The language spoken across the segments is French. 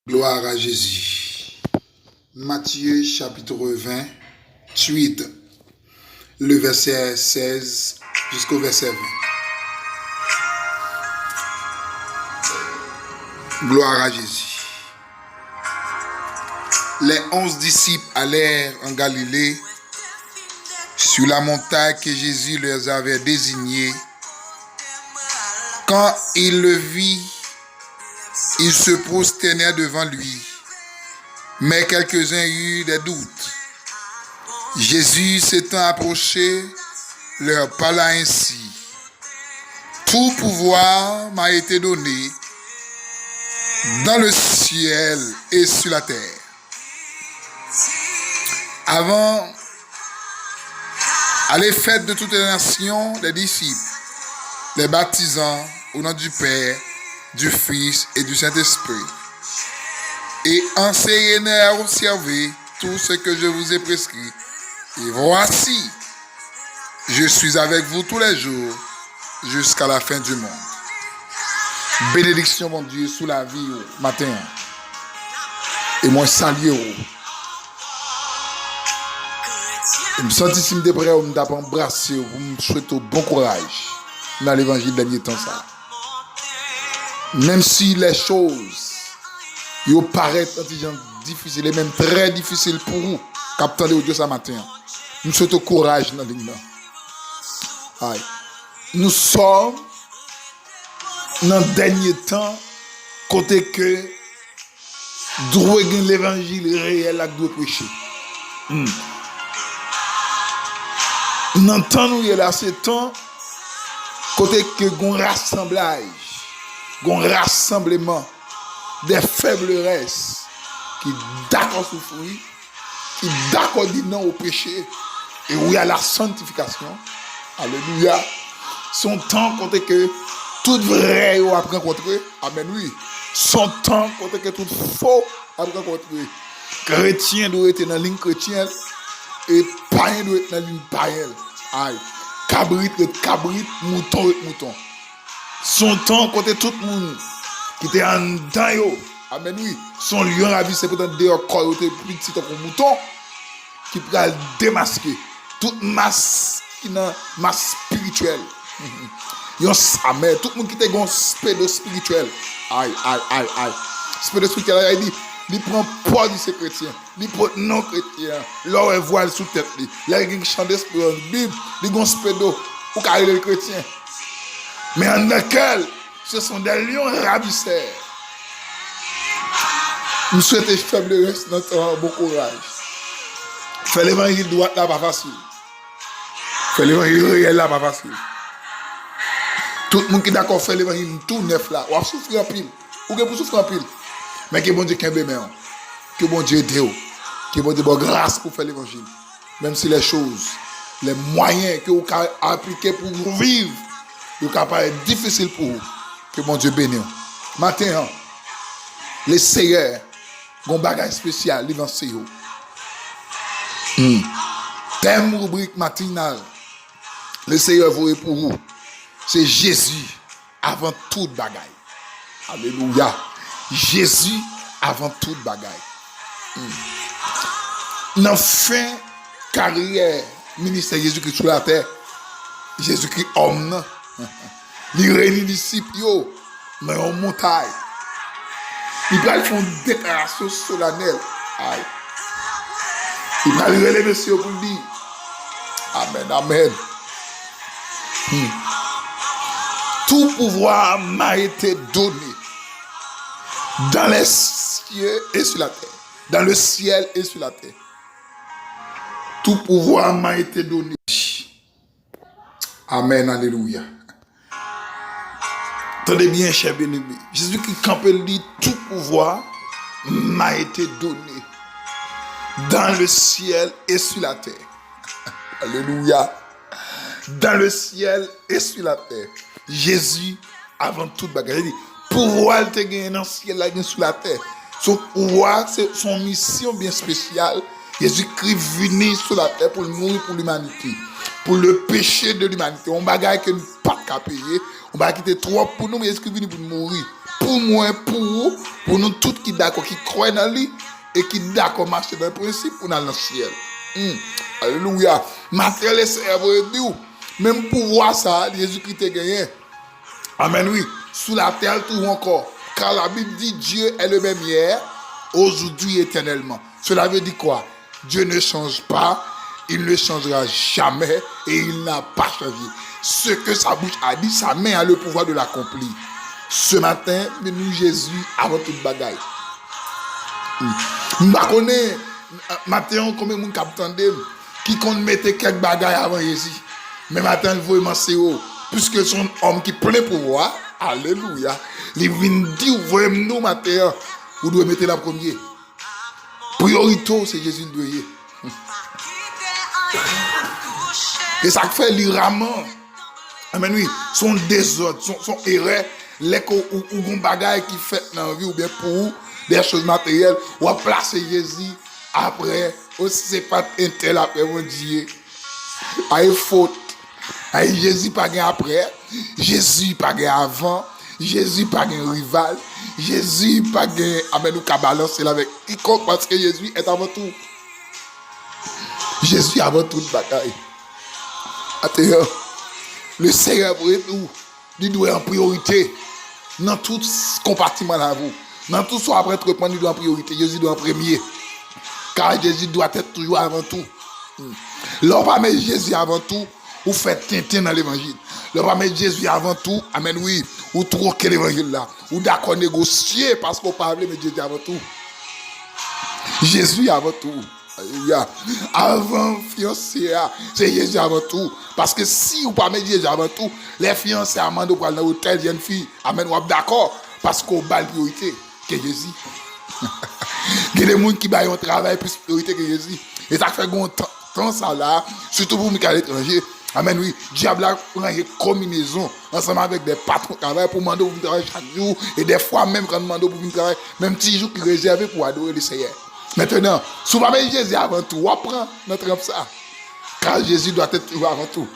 Gloire à Jésus. Matthieu chapitre 28, le verset 16 jusqu'au verset 20. Gloire à Jésus. Les 11 disciples allèrent en Galilée, sur la montagne que Jésus leur avait désignée. Quand il le vit, ils se prosternèrent devant lui, mais quelques-uns eurent des doutes. Jésus s'étant approché, leur parla ainsi: tout pouvoir m'a été donné dans le ciel et sur la terre. Avant, allez faire de toutes les nations des disciples, les baptisant au nom du Père, du Fils et du Saint-Esprit, et enseignez à observer tout ce que je vous ai prescrit. Et voici, je suis avec vous tous les jours jusqu'à la fin du monde. Bénédiction, mon Dieu, sous la vie au matin. Et moi, salut. Je me sens ici, je prêt à m'embrasser, pour me souhaiter bon courage dans l'évangile dernier temps. Ça. Même si les choses paraissent difficiles et même très difficiles pour vous, captant de Dieu ce matin, nous souhaitons courage dans l'église. Nous sommes dans le dernier temps, côté que droit l'évangile réel à doit prêcher. Dans le temps où il y a ce temps, côté que gon rassemblage, gon rassemblement des faibleresses qui d'accord souffrir, qui d'accord dire non au péché et où il y a la sanctification. Alléluia. Son temps côté que tout vrai a rencontré. Amen, oui. Son temps côté que tout faux a rencontré. Chrétien doit être dans la ligne chrétienne et païen doit être dans la ligne païenne. Aïe. Cabrit, mouton. Son temps côté tout le monde qui était en dedans. Amen, oui. Son lion à vie, c'est peut-être dehors corps petit comme mouton qui peut démasquer toute masse qui n'a masse spirituelle. Amen. Tout le monde qui était un spédo spirituel. Aïe. Spédo spirituel, il dit, il prend poids de ces chrétiens, il prend non chrétiens, l'or est voile sous tête. Il y a quelqu'un qui chante l'esprit, Bible, il y a un spédo, ou carré les chrétiens. Mais en lequel, ce sont des lions ravisseurs. Nous souhaitons faible reste notre bon courage. Faire l'évangile droit là, pas facile. Faire l'évangile réel là, pas facile. Tout le monde qui est d'accord faire l'évangile tout neuf là, ou souffrir en pile, ou que pour souffrir en pile. Mais que bon Dieu qu'un bébé, que bon Dieu aide, que bon Dieu bonne grâce pour faire l'évangile. Même si les choses, les moyens que vous avez appliqués pour vous vivre, vous paraît difficile pour vous, que bon Dieu bénisse. Maintenant, les seigneurs, un bagage spécial, ils vont se thème rubrique matinale, les seigneurs vont pour vous. C'est Jésus avant toute bagaille. Alléluia. Jésus avant toute bagaille. Dans la fin carrière ministère Jésus-Christ sur la terre, Jésus-Christ homme, il réunit les disciples dans une montagne. Il va faire une déclaration solennelle. Il va relever monsieur pour dire Amen. Tout pouvoir m'a été donné dans les cieux et sur la terre. Dans le ciel et sur la terre. Tout pouvoir m'a été donné. Amen, alléluia. Tenez bien, cher bien-aimé. Jésus qui campe dit, tout pouvoir m'a été donné dans le ciel et sur la terre. Alléluia. Dans le ciel et sur la terre. Jésus, avant toute bagarre, il dit, pouvoir te gagner dans le ciel et sur la terre. Son pouvoir, c'est son mission bien spéciale. Jésus-Christ venu sur la terre pour mourir pour l'humanité, pour le péché de l'humanité. On bagaille que nous pas qu'à payer, on va quitter trop pour nous, mais Jésus-Christ venu pour mourir pour moi, pour vous, pour nous tous qui d'accord, qui croient dans lui et qui d'accord marcher dans le principe pour aller dans le ciel. Alléluia. Matin, les sœurs, même pour voir ça, Jésus-Christ a gagné. Amen, oui. Sous la terre, tout encore. Car la Bible dit Dieu est le même hier, aujourd'hui, éternellement. Cela veut dire quoi? Dieu ne change pas, il ne changera jamais et il n'a pas changé. Ce que sa bouche a dit, sa main a le pouvoir de l'accomplir. Ce matin, nous Jésus avant toute bagaille. Nous connaissons matin combien de monde qui compte mettre quelques bagailles avant Jésus. Mais maintenant, il faut émancer puisque son homme qui plein pouvoir, alléluia, il vient dire vraiment matin, vous devez mettre la première. Priorité, c'est Jésus le doyer. Et ça fait l'iraman. Amen, oui, son désordre, son erreur, les ou bagaille qui fait dans la vie ou bien pour des choses matérielles, ou à placer Jésus après, aussi c'est pas un tel après mon Dieu. Aïe faute. Aïe Jésus pas gain après, Jésus pas gain avant, Jésus pas gain rival, Jésus pas gain amen nous ka balancer avec quiconque parce que Jésus est avant tout. Jésus avant toute bataille. Attends, le Seigneur pour tout, il doit en priorité dans tout compartiment là vous. Dans tout soit après traitement, il doit en priorité, Jésus doit en premier. Car Jésus doit être toujours avant tout. L'on va mettre Jésus avant tout, ou faites tintin dans l'évangile. L'on va mettre Jésus avant tout, amen oui, ou troquer l'évangile là, ou d'accord négocier parce qu'on parle mais Jésus avant tout. Jésus avant tout. Alléluia. Avant fiancé, c'est Jésus avant tout. Parce que si vous pas mettre Jésus avant tout, les fiancés amènent pour aller dans l'hôtel, jeune fille, amen, ou d'accord, parce qu'on bat la priorité que Jésus. Il y a des gens qui ont un travail plus priorité que Jésus. Et ça fait un temps ça là, surtout pour nous à l'étranger. Amen, oui. Diable a prend une combinaison ensemble avec des patrons de travail pour demander pour travailler chaque jour. Et des fois même quand on demande pour travailler, même petit jour qui est réservé pour adorer le Seigneur. Maintenant, si vous avez Jésus avant tout, on apprend notre comme ça. Car Jésus doit être toujours avant tout.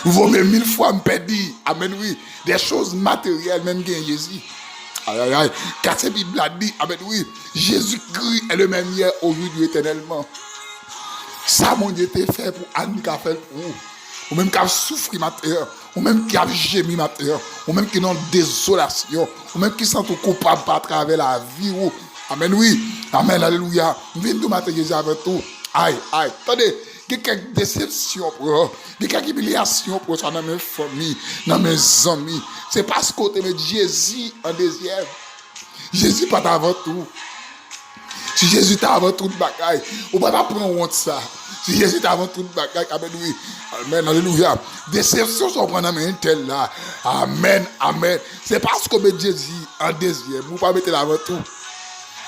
Vous même 1000 fois me perdre, amen, oui, des choses matérielles, même que Jésus. Aïe, aïe, aïe. Car cette Bible a dit, amen, oui, Jésus-Christ est le même hier, aujourd'hui, éternellement. Ça, mon Dieu, t'es fait pour Annie qui a fait pour vous. Ou même qui a souffert matin, ou même qui a gémi matin, ou même qui est dans désolation, ou même qui sent coupable à travers la vie. Amen, oui. Amen, alléluia. Viens-nous matin, Jésus, avec tout. Aïe, aïe. Attendez, il y a quelques déceptions pour eux. Il y a quelques humiliations pour ça dans mes familles, dans mes amis. C'est parce qu'on te met Jésus en deuxième. Jésus pas avant tout. Si Jésus t'a avant toute bagaille, on va pas prendre honte ça. Si Jésus t'a avant toute bagaille, amen, oui. Amen, alléluia. Déception sont prendre un tel là. Amen, amen. C'est parce qu'on met Jésus en deuxième. Vous pas mettre avant tout.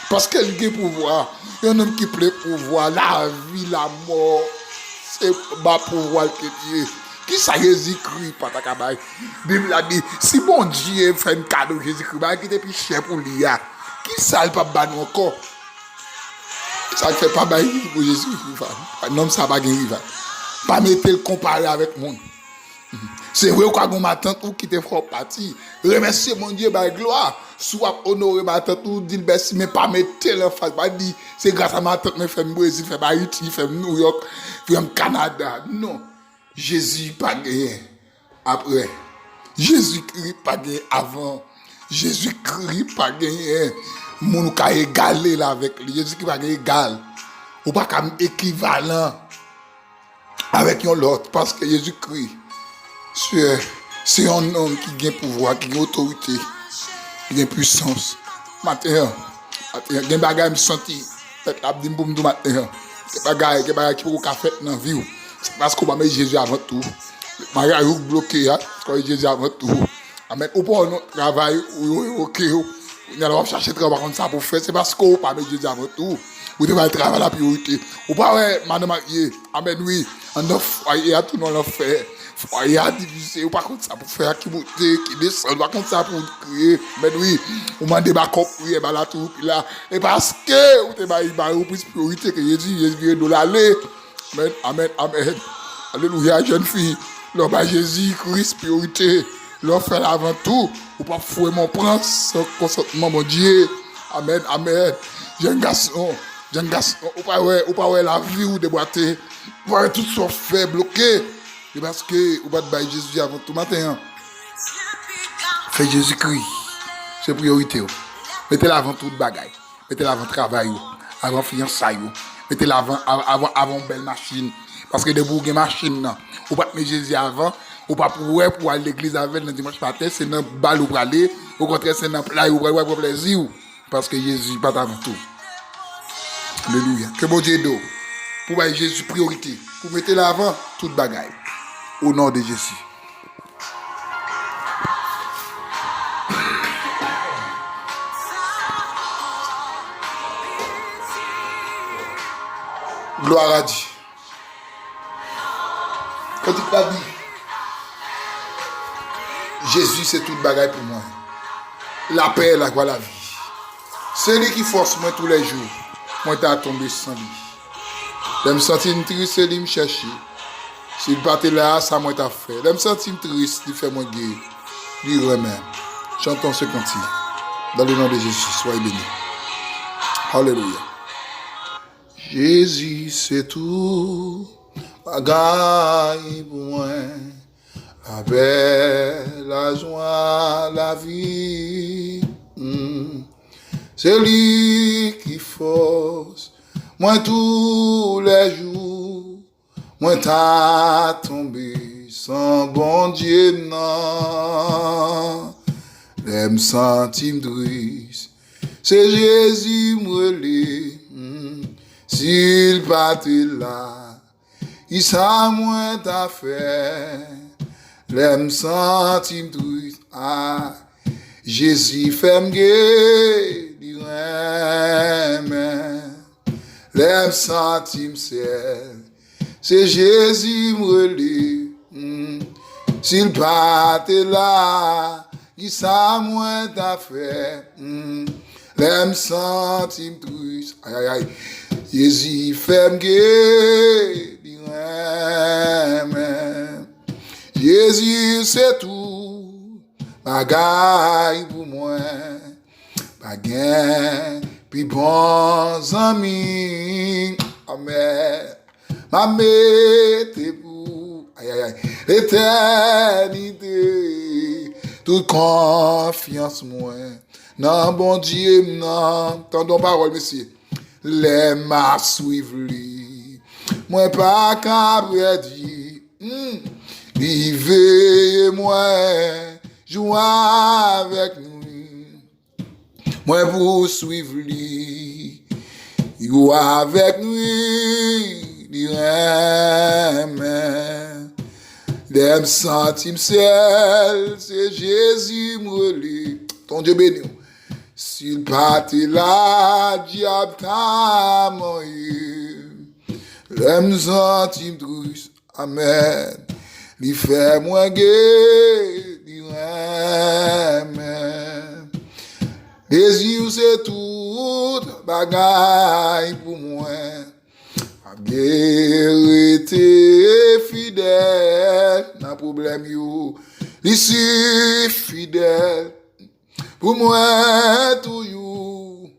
Parce qu'elle a pouvoir. Il y a un homme qui plaît pouvoir. La vie, la mort. C'est ma pouvoir que Dieu. Qui ça Jésus-Christ, Patakabaye? La Bible a dit, si mon Dieu fait un cadeau Jésus-Christ, qui était plus cher pour lui, qui ça ne pas ban encore? Ça ne fait pas bailler pour Jésus. Un homme, ça va gagner. Pas mettre le comparer avec le monde. C'est vrai qu'on a ma tante qui te fera partie. Remercier mon Dieu, par gloire. Soit honorer ma tante ou dire merci, mais pas mettre en face. Pas dire, c'est grâce à ma tante que je fais Brésil, je fais Haïti, je fais New York, je fais Canada. Non. Jésus pas gagné après. Jésus-Christ pas gagné avant. Jésus-Christ pas gagné. Mon ka égalé là avec lui. Jésus-Christ pas égal. Ou pas comme équivalent avec l'autre. Parce que Jésus-Christ, c'est un homme qui a pouvoir, qui a autorité, qui a puissance. Matin, il y a des bagages qui sont sentis. Peut-être que je dis matin. Des bagages qui peuvent faire dans la vie. C'est parce qu'on va mettre Jésus avant tout. Le mariage est bloqué, parce que Jésus avant tout. Amen. Ou pas notre travail, ou ok. Nous allons chercher travail comme ça pour faire. C'est parce qu'on va pas mettre Jésus avant tout. Vous devez travailler la priorité. Ou pas, ouais, madame mariée. Amen, oui. En neuf foyers, à tout le monde l'a fait. Foyer à diviser. Ou pas comme ça pour faire qui monte, qui descend. Ou pas comme ça pour créer. Amen, oui. Ou m'en débat comme prier, bah là, tout. Puis là. Et parce que, vous devez plus priorité que Jésus vient de l'aller. Amen, amen, amen. Alléluia, jeune fille. L'homme à Jésus, Christ, priorité. L'on fait avant tout, ou pas fouer mon prince, sans consentement, mon Dieu. Amen, amen. Jeune garçon, ou pas ouais la vie ou déboîter, ou pas tout son fait bloqué. Et parce que, ou pas de bailler Jésus avant tout matin. Fait Jésus-Christ, c'est priorité. Mettez-la avant toute bagaille. Mettez-la avant travail, avant fiançailles. Mettez-la avant belle machine. Parce que des bourgues machines, ou pas mettre Jésus avant, ou pas pour aller à l'église avec le dimanche matin, c'est dans le bal ou pour aller, au contraire, c'est dans le plat ou pour plaisir. Parce que Jésus n'est pas avant tout. Alléluia. Que bon Dieu d'eau. Pour mettre Jésus priorité. Pour mettre l'avant toute bagaille. Au nom de Jésus. Gloire à Dieu. Quand il t'a dit, Jésus c'est toute bagaille pour moi. La paix, la joie, la vie. C'est lui qui force moi tous les jours. Moi t'as tombé sans lui. Je me sentis triste, il me chercher. S'il partait là, ça m'a fait. Je me sentis triste, il fait moi guérir. Lui remet. Chantons ce cantique. Dans le nom de Jésus, soyez bénis. Alléluia. Jésus c'est tout. Bagaille pour moi. La paix, la joie, la vie. C'est lui qui force. Moi tous les jours. Moi t'as tombé sans bon Dieu non. L'aime sentim triste. C'est Jésus me l'est. S'il partait là, il s'a moins t'a fait. L'aime sentim triste. Ah, Jésus fait m'guer, dit l'aime sentim ciel. C'est Jésus me l'est. S'il partait là, il s'a moins t'a fait. L'aime sentim triste. Aïe aïe aïe. Jésus fait m'guer, dit Jésus c'est tout, bagaille pour moi, bagaille, puis bons amis, amen, ma mettez pour, aïe aïe aïe, l'éternité, toute confiance moi, non bon Dieu, non, tendons parole, monsieur. Les m'a suivre lui. Moi pas qu'à dire. Vivez moi. Jouer avec nous. Moi pour suivre lui. Jouer avec nous. Dire amen. Des centimes ciel. C'est Jésus me ton Dieu béni. S'il partait là, diable t'a mouru. L'aime sentim triste, amen. Lui fait moi gué, dit amen. Les yeux c'est tout, bagaille pour moi. A guerre été fidèle, n'a problème yo. Ici fidèle. Pour moi, tout you,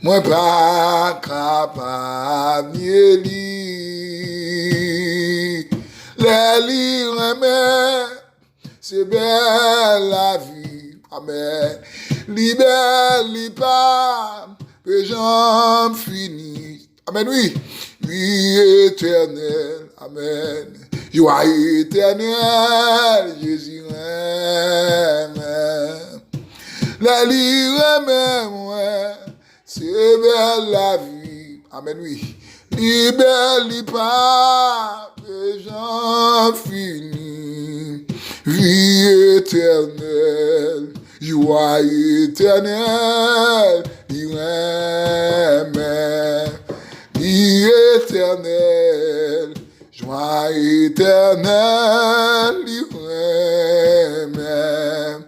moi pas capable de lire. Les lire, c'est belle la vie, amen. Libère, pas, que j'en finis. Amen, oui. Vie éternelle, amen. Joie éternelle, Jésus, amen. La lire même, c'est belle la vie. Amen, oui. Libère, pas, que j'en finis. Vie éternelle, joie éternelle, amen. Vie éternelle, joie éternelle, amen.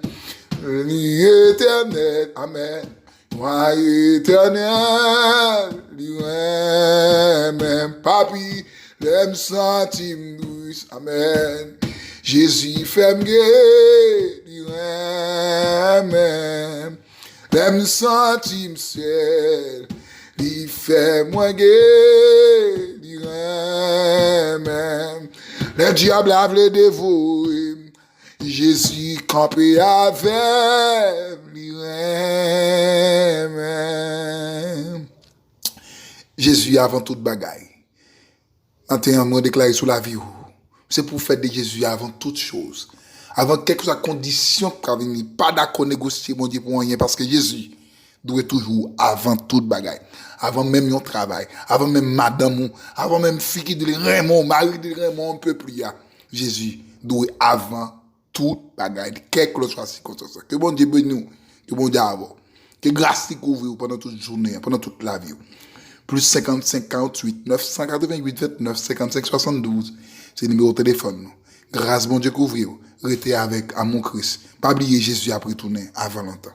L'éternel, amen. Joie éternelle, lui-même, papi, l'aime sentim douce, amen. Jésus fait guérir même. L'aime sentir seul. Il fait moi guérir même. Le diable a voulu dévorer. Jésus campé avec lui-même. Jésus avant toute bagaille. Entièrement déclaré sur la vie. C'est pour faire de Jésus avant toute chose. Avant quelque chose, condition pour venir. Pas d'accord négocier, mon Dieu, pour rien. Parce que Jésus doit toujours avant toute bagaille. Avant même yon travail. Avant même madame, avant même fille qui dit Raymond, mari de Raymond, un peu plus. Jésus doit avant toute bagaille. Quelle que soit la circonstance. Que bon Dieu bénisse nous. Que bon Dieu avant. Que grâce qui couvre pendant toute journée, pendant toute la vie. Plus 55 48 988 29 55 72. C'est le numéro de téléphone. Grâce bon Dieu couvre. Restez avec amour Christ. Pas oublier Jésus après tourner avant longtemps.